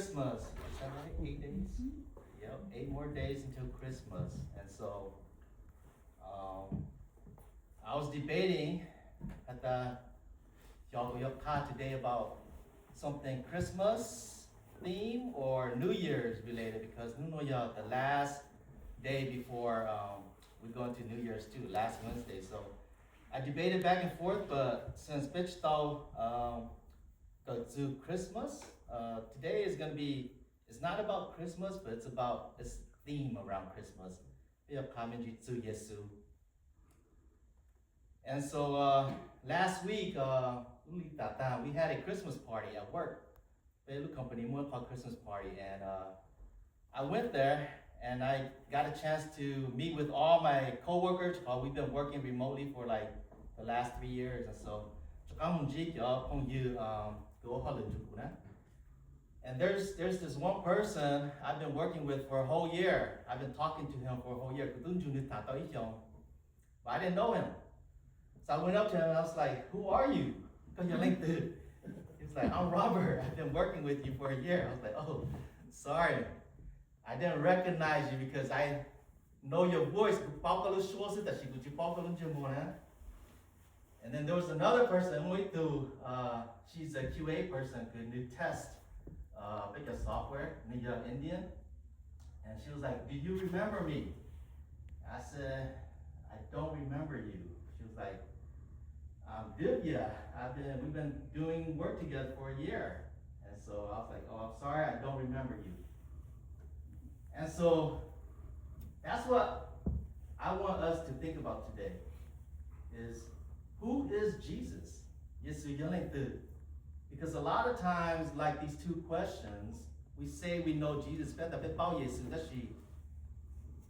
Christmas. Is that right? 8 days? Yep, 8 more days until Christmas. And so I was debating at the Yalgoyopka today about something Christmas theme or New Year's related because the last day before we go into New Year's too, last Wednesday. So I debated back and forth, but since Bitch go to Christmas, today is going to be, it's not about Christmas, but it's about this theme around Christmas. And so last week, we had a Christmas party at work. A little company called Christmas Party. And I went there and I got a chance to meet with all my coworkers. We've been working remotely for like the last 3 years. And so, and there's this one person I've been working with for a whole year. I've been talking to him for a whole year. But I didn't know him. So I went up to him and I was like, "Who are you?" He's like, "I'm Robert. I've been working with you for a year." I was like, "Oh, sorry. I didn't recognize you because I know your voice." And then there was another person, she's a QA person, who test software, Indian. And she was like, "Do you remember me?" I said, "I don't remember you." She was like, "Divya, we've been doing work together for a year." And so I was like, "Oh, I'm sorry, I don't remember you." And so that's what I want us to think about today is, who is Jesus? Because a lot of times, like these two questions, we say we know Jesus.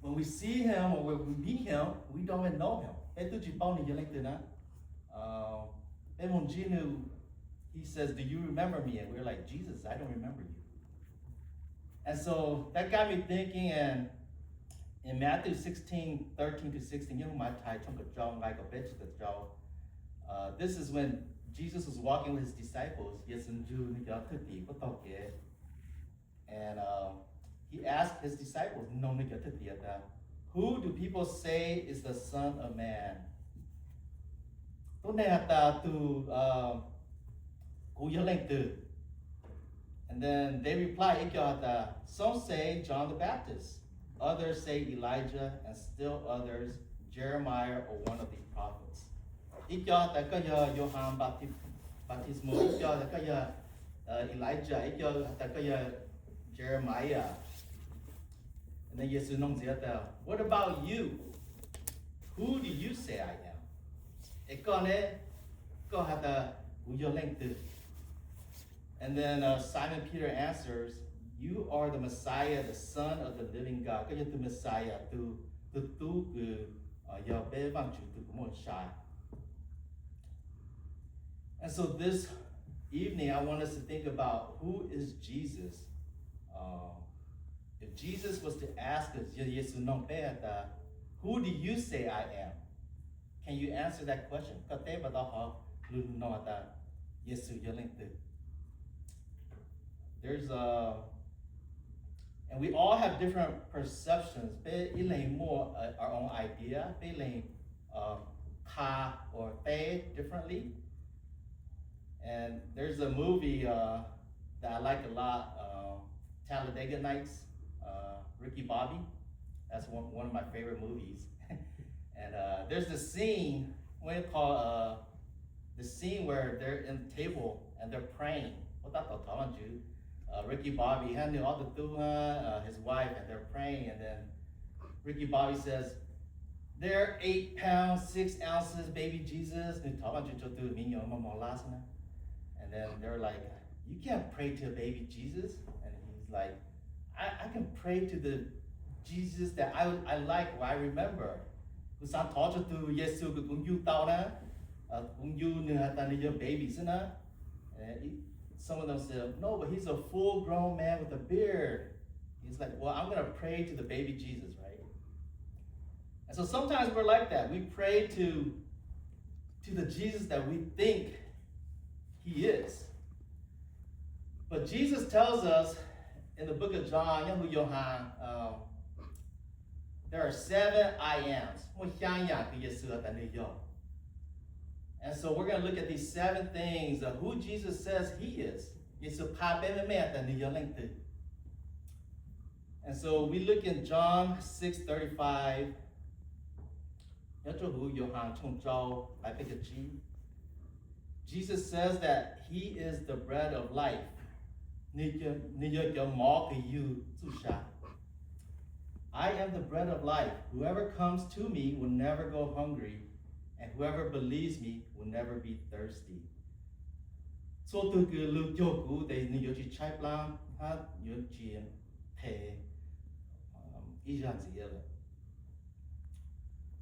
When we see him or when we meet him, we don't even know him. He says, "Do you remember me?" And we're like, "Jesus, I don't remember you." And so that got me thinking, and in Matthew 16:13-16, this is when Jesus was walking with his disciples. And he asked his disciples, "Who do people say is the Son of Man?" And then they reply, "Some say John the Baptist, others say Elijah, and still others Jeremiah or one of these prophets." Johann Baptismo, Elijah, Jeremiah. And then Jesus said, "What about you? Who do you say I am?" And then Simon Peter answers, "You are the Messiah, the Son of the living God." The Messiah, and so this evening, I want us to think about, who is Jesus? If Jesus was to ask us, "Who do you say I am?" Can you answer that question? There's and we all have different perceptions. More our own idea, or differently. And there's a movie that I like a lot, Talladega Nights, Ricky Bobby. That's one of my favorite movies. And there's this scene, the scene where they're in the table and they're praying. Ricky Bobby, his wife, and they're praying, and then Ricky Bobby says, "They're 8 pounds, 6 ounces, baby Jesus." And then they're like, "You can't pray to a baby Jesus." And he's like, I can pray to the Jesus that I like, or I remember. Some of them said, "No, but he's a full-grown man with a beard." He's like, "Well, I'm going to pray to the baby Jesus," right? And so sometimes we're like that. We pray to the Jesus that we think he is. But Jesus tells us in the book of John, there are 7 I ams. And so we're going to look at these 7 things of who Jesus says he is. And so we look in John 6:35. Jesus says that he is the bread of life. I am the bread of life. Whoever comes to me will never go hungry, and whoever believes me will never be thirsty.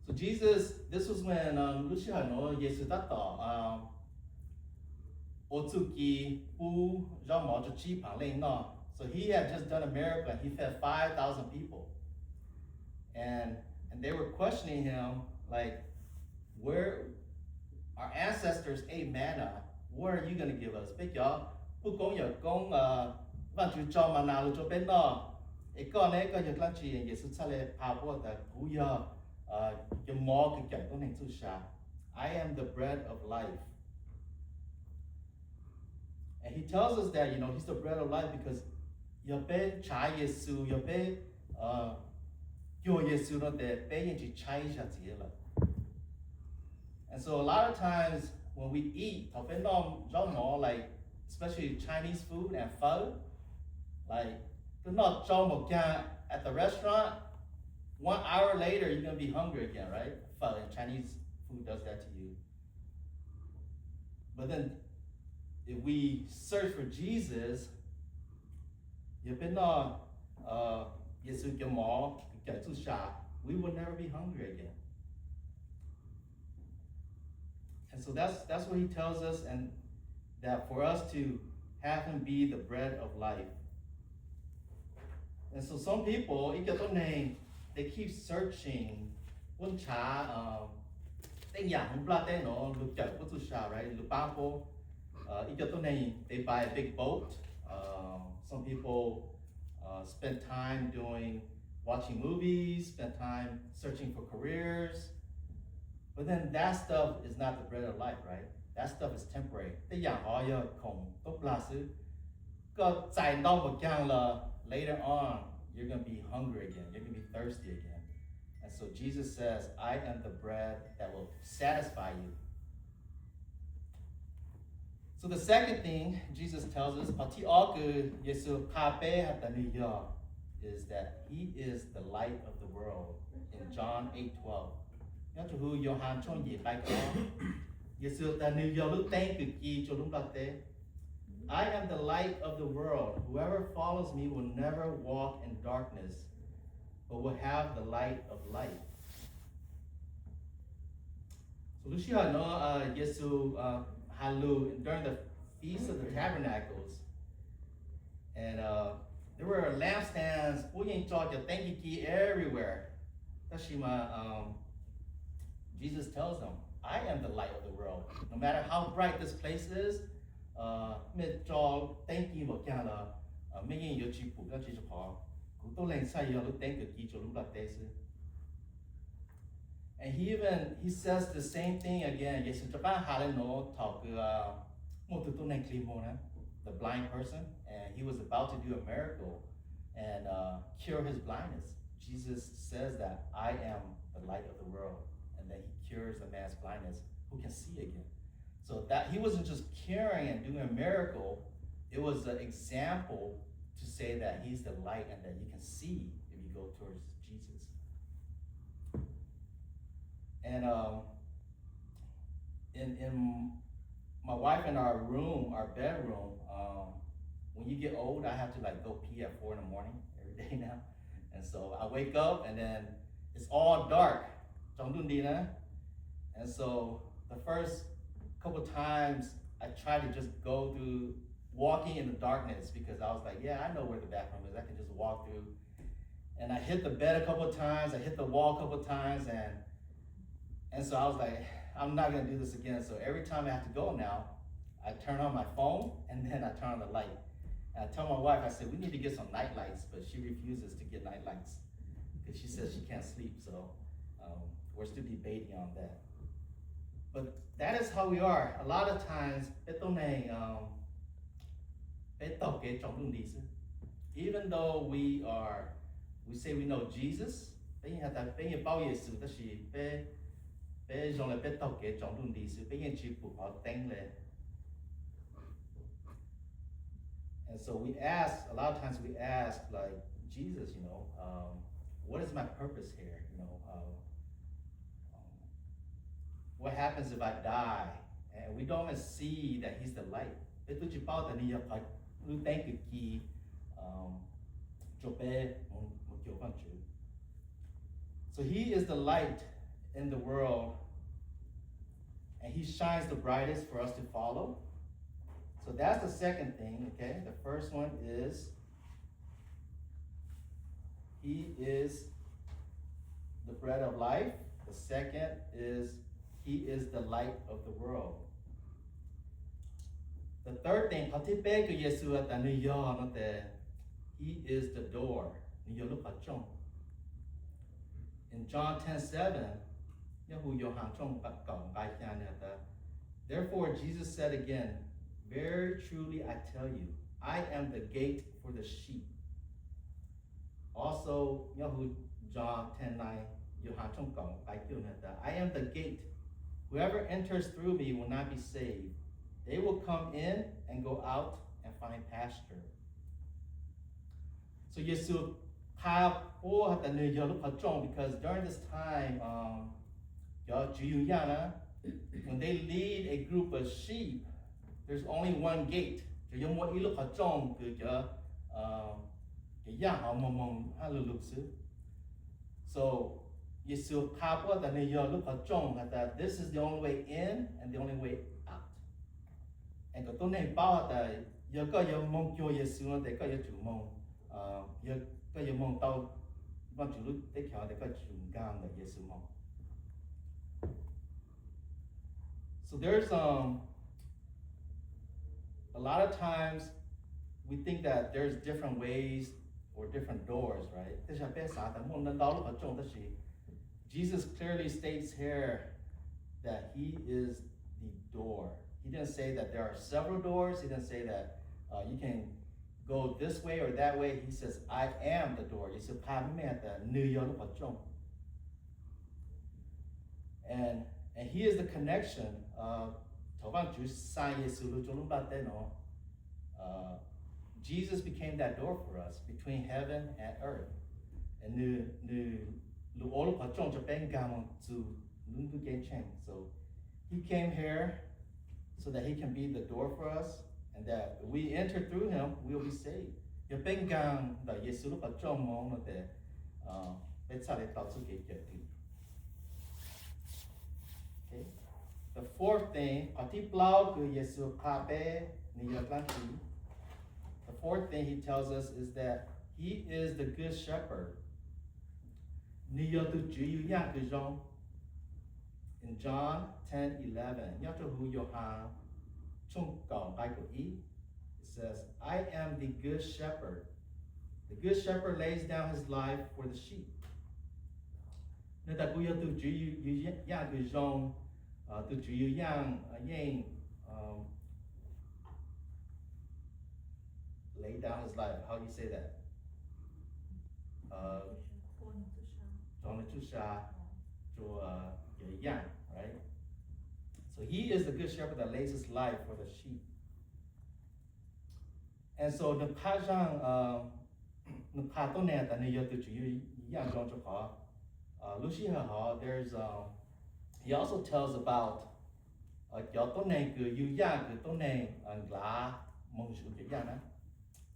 So Jesus, this was when so he had just done a miracle and he fed 5,000 people. And they were questioning him, like, where our ancestors ate manna, what are you going to give us? I am the bread of life. And he tells us that, he's the bread of life because and so a lot of times when we eat, like especially Chinese food and pho, like at the restaurant, 1 hour later you're gonna be hungry again, right? Pho and Chinese food does that to you. But then if we search for Jesus, we will never be hungry again. And so that's what he tells us, and that for us to have him be the bread of life. And so some people, they keep searching. Right? They buy a big boat. Some people spend time watching movies, spend time searching for careers. But then that stuff is not the bread of life, right? That stuff is temporary. Later on, you're going to be hungry again. You're going to be thirsty again. And so Jesus says, I am the bread that will satisfy you. So the second thing Jesus tells us is that he is the light of the world in John 8:12. I am the light of the world. Whoever follows me will never walk in darkness, but will have the light of life. So during the Feast of the Tabernacles, and there were lampstands everywhere. Jesus tells them, I am the light of the world. No matter how bright this place is, and he says the same thing again. The blind person, and he was about to do a miracle and cure his blindness. Jesus says that I am the light of the world, and that he cures the man's blindness who can see again. So that he wasn't just curing and doing a miracle, it was an example to say that he's the light and that you can see if you go towards Jesus. And in my wife and our bedroom, when you get old, I have to go pee at 4 in the morning every day now. And so I wake up and then it's all dark. And so the first couple times I tried to just go through walking in the darkness because I was like, yeah, I know where the bathroom is. I can just walk through. And I hit the bed a couple of times. I hit the wall a couple of times. And so I was like, I'm not going to do this again. So every time I have to go now, I turn on my phone and then I turn on the light. And I tell my wife, I said, we need to get some night lights, but she refuses to get night lights because she says she can't sleep. So we're still debating on that. But that is how we are. A lot of times, even though we say we know Jesus, and so a lot of times we ask, like, Jesus, what is my purpose here? What happens if I die? And we don't even see that he's the light. So he is the light in the world, and he shines the brightest for us to follow. So that's the second thing, okay? The first one is he is the bread of life. The second is he is the light of the world. The third thing, he is the door. In John 10:7, therefore Jesus said again, very truly I tell you, I am the gate for the sheep. Also, John 10:9, I am the gate. Whoever enters through me will not be saved. They will come in and go out and find pasture. So Yesu because during this time, when they lead a group of sheep, there's only one gate. So that this is the only way in and the only way out. And so there's a lot of times we think that there's different ways or different doors, right? Jesus clearly states here that he is the door. He didn't say that there are several doors. He didn't say that you can go this way or that way. He says, I am the door. And he is the connection. Jesus became that door for us between heaven and earth. And so he came here so that he can be the door for us, and that if we enter through him, we'll be saved. Okay? The fourth thing, he tells us is that he is the good shepherd. In John 10:11, it says, I am the good shepherd. The good shepherd lays down his life for the sheep. Lay down his life. How do you say that? Right? So he is the good shepherd that lays his life for the sheep. And so the there's he also tells about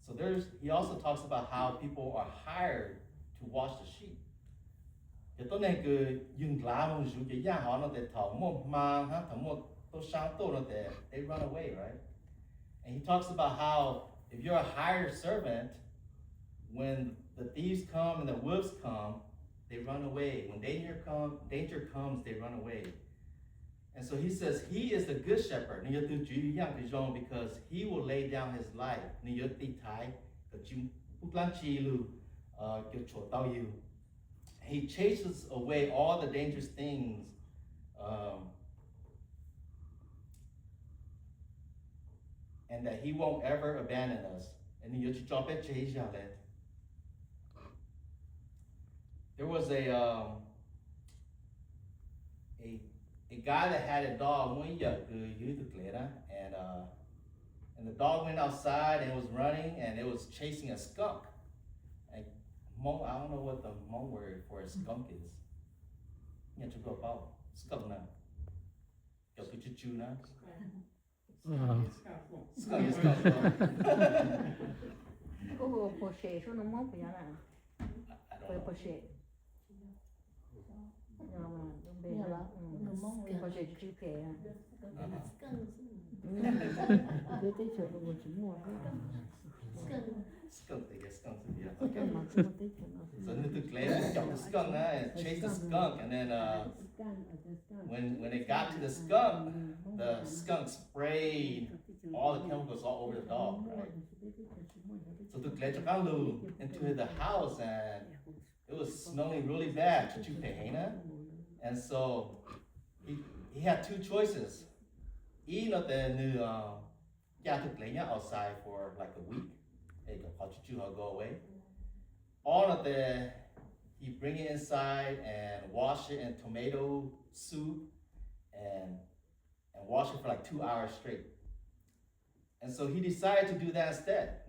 so he also talks about how people are hired to watch the sheep. They run away, right? And he talks about how if you're a hired servant, when the thieves come and the wolves come, they run away. When danger comes, they run away. And so he says he is the good shepherd. Because he will lay down his life. He chases away all the dangerous things. And that he won't ever abandon us. There was a guy that had a dog, and the dog went outside and was running, and it was chasing a skunk. And I don't know what the Hmong word for a skunk is. Skunk na. Skunk, I guess skunk would be so the skunk and chased the skunk, and then when it got to the skunk sprayed all the chemicals all over the dog, right? So took into the house, and it was smelling really bad, and so he had two choices. Either outside for like a week, go away. All of he bring it inside and wash it in tomato soup and wash it for like 2 hours straight. And so he decided to do that instead.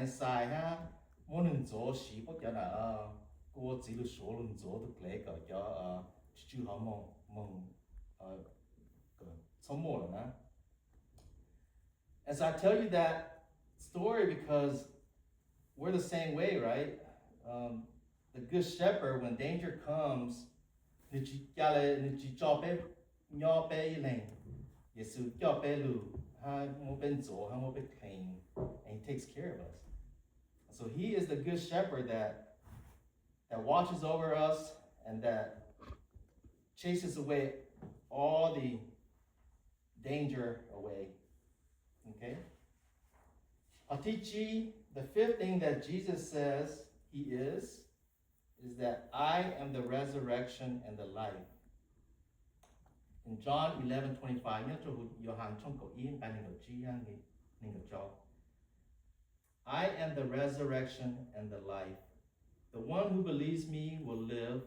Inside, and so I tell you that story because we're the same way, right? The good shepherd, when danger comes, and he takes care of us. So he is the good shepherd that watches over us and that chases away all the danger away. Okay? Patichi, the fifth thing that Jesus says he is that I am the resurrection and the life. In John 11:25, I am the resurrection and the life. The one who believes me will live,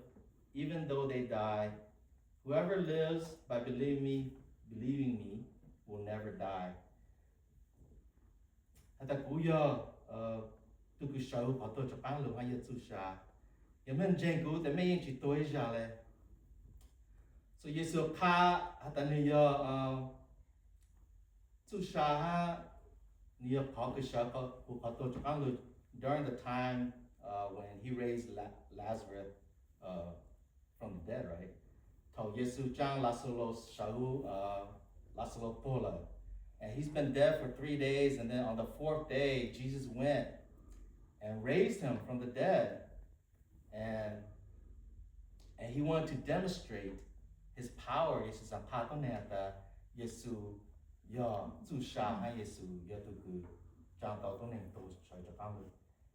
even though they die. Whoever lives by believing me will never die. So Yesu pa during the time when he raised Lazarus from the dead, right? And he's been dead for 3 days, and then on the 4th day, Jesus went and raised him from the dead. And he wanted to demonstrate his power.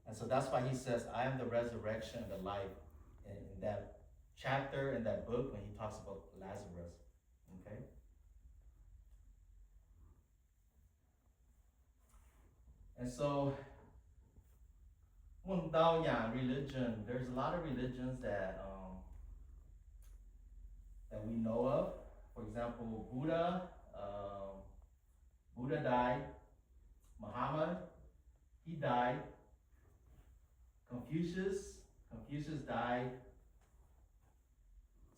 And so that's why he says, I am the resurrection and the life in that chapter, in that book, when he talks about Lazarus. Okay? And so, religion, there's a lot of religions that we know of. For example, Buddha died. Muhammad, he died. Confucius died.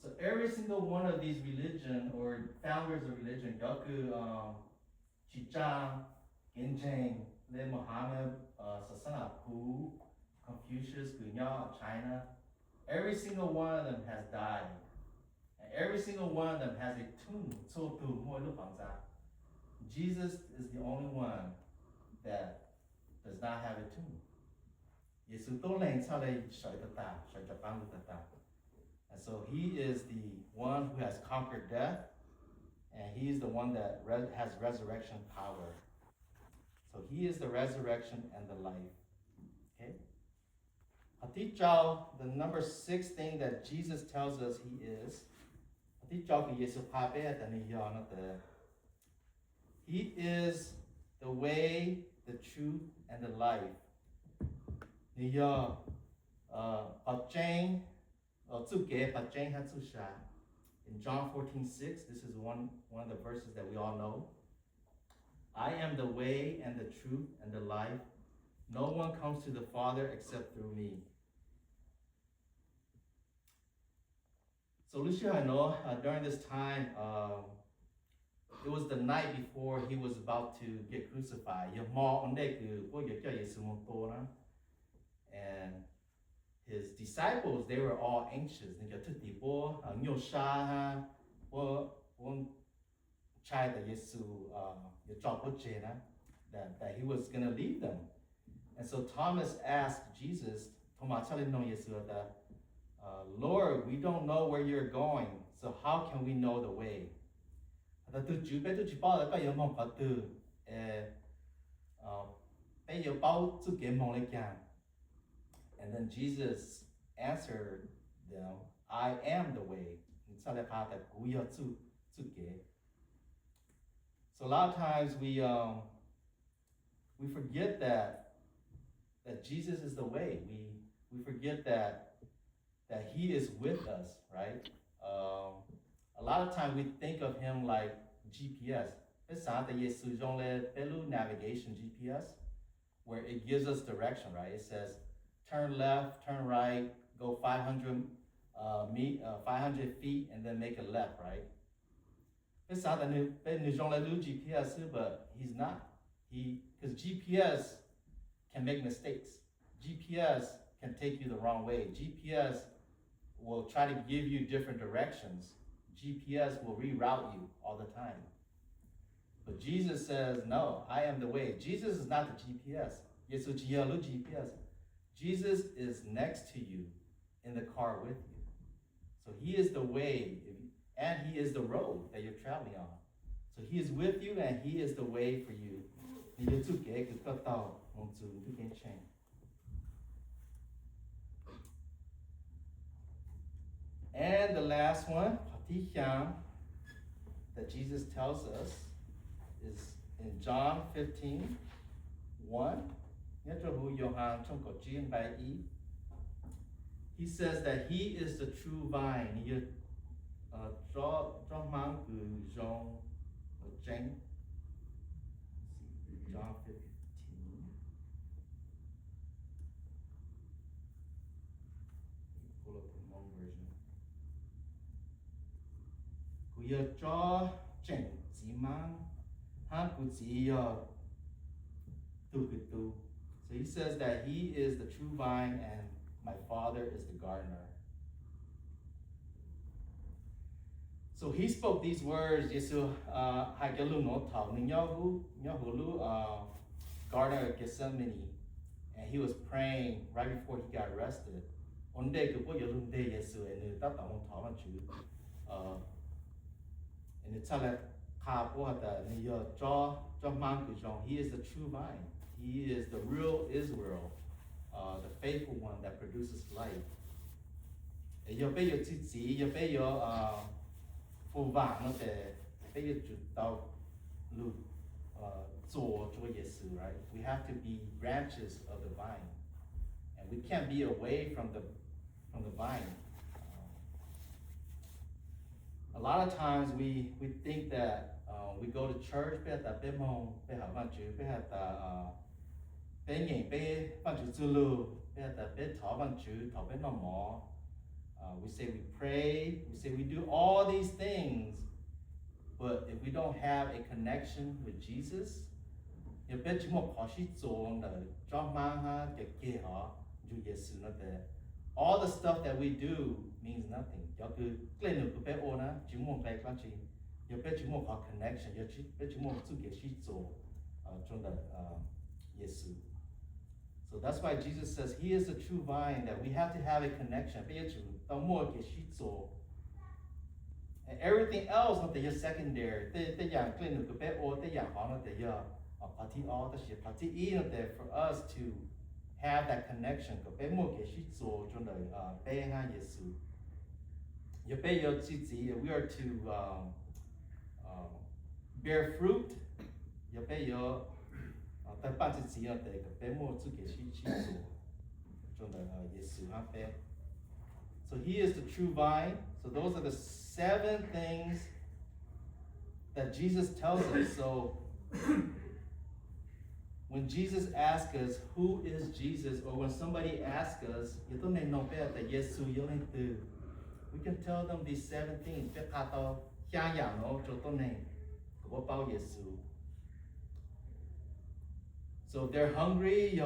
So every single one of these religion or founders of religion, Yaku, Chichang, Genjing, then Muhammad, Sasana Pu, Confucius, Gunya, China, every single one of them has died. And every single one of them has a tomb. Jesus is the only one that does not have a tomb. And so he is the one who has conquered death, and he is the one that has resurrection power. So he is the resurrection and the life. Okay? The number 6 thing that Jesus tells us he is. He is the way, the truth, and the life. In John 14:6, this is one of the verses that we all know. I am the way and the truth and the life. No one comes to the Father except through me. So Lucia, I know during this time, it was the night before he was about to get crucified. And his disciples, they were all anxious. That he was going to leave them. And so Thomas asked Jesus, Lord, we don't know where you're going, so how can we know the way? And then Jesus answered them, I am the way. So a lot of times we forget that Jesus is the way. We forget that he is with us, right? A lot of times we think of him like GPS. Navigation GPS, where it gives us direction, right? It says turn left, turn right, go 500 feet, and then make a left, right? GPS, but he's not. Because GPS can make mistakes. GPS can take you the wrong way. GPS will try to give you different directions. GPS will reroute you all the time. But Jesus says, no, I am the way. Jesus is not the GPS. Jesus is next to you in the car with you. So he is the way, and he is the road that you're traveling on. So he is with you, and he is the way for you. And the last one, that Jesus tells us is in John 15:1. He says that he is the true vine. John 15. Pull up the long version. So he says that he is the true vine and my Father is the gardener. So he spoke these words, Garden of Gethsemane, and he was praying right before he got arrested. He is the true vine. He is the real Israel, the faithful one that produces life. Right? We have to be branches of the vine, and we can't be away from the vine. A lot of times we think that we go to church, we say we pray, we say we do all these things, but if we don't have a connection with Jesus, all the stuff that we do means nothing. So that's why Jesus says he is the true vine, that we have to have a connection. And everything else not the secondary. For us to have that connection. We are to bear fruit. So he is the true vine. So those are the 7 things that Jesus tells us. So when Jesus asks us, who is Jesus? Or when somebody asks us, we can tell them these 7 things. So if they're hungry,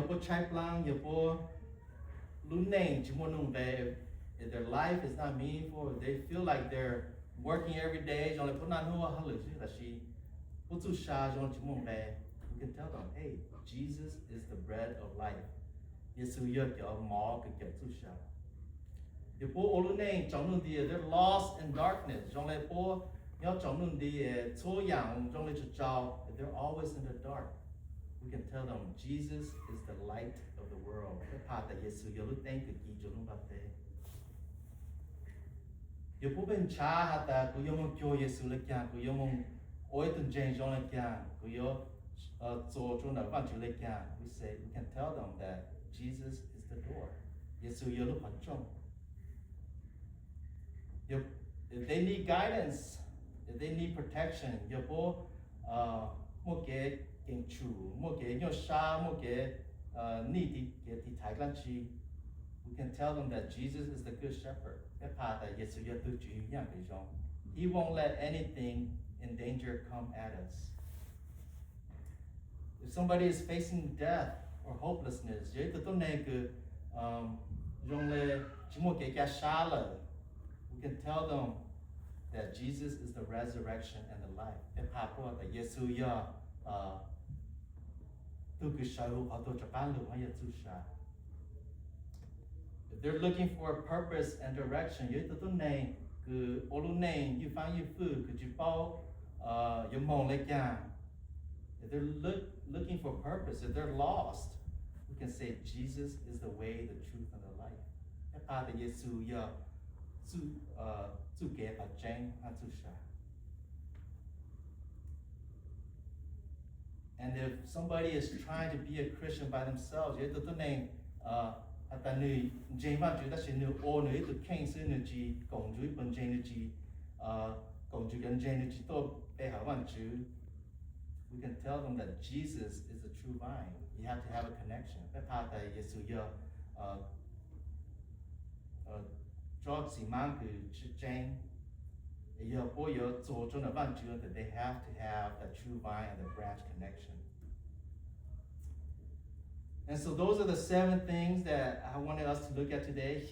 if their life is not meaningful, if they feel like they're working every day, we can tell them, hey, Jesus is the bread of life. They're lost in darkness. They're always in the dark. We can tell them Jesus is the light of the world. We can tell them that Jesus is the door. If they need guidance, if they need protection, we can tell them that Jesus is the good shepherd. He won't let anything in danger come at us. If somebody is facing death or hopelessness, we can tell them that Jesus is the resurrection and the life. If they're looking for a purpose and direction, you find your food, could you if they're looking for purpose, if they're lost, we can say Jesus is the way, the truth, and the life. And if somebody is trying to be a Christian by themselves, we can tell them that Jesus is the true vine. You have to have a connection. That they have to have that true vine and the branch connection. And so those are the 7 things that I wanted us to look at today.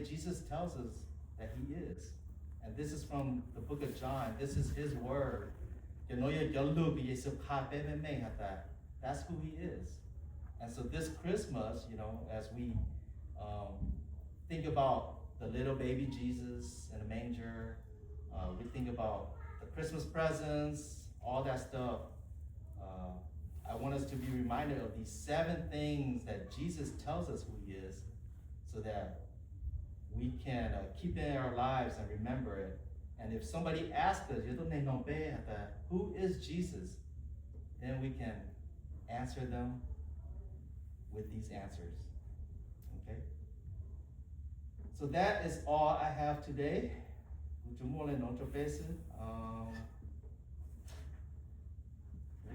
Jesus tells us that he is. And this is from the book of John. This is his word. That's who he is. And so this Christmas, as we think about the little baby Jesus in the manger, we think about the Christmas presents, all that stuff. I want us to be reminded of these 7 things that Jesus tells us who he is, so that we can keep it in our lives and remember it. And if somebody asks us, who is Jesus? Then we can answer them with these answers. Okay? So that is all I have today.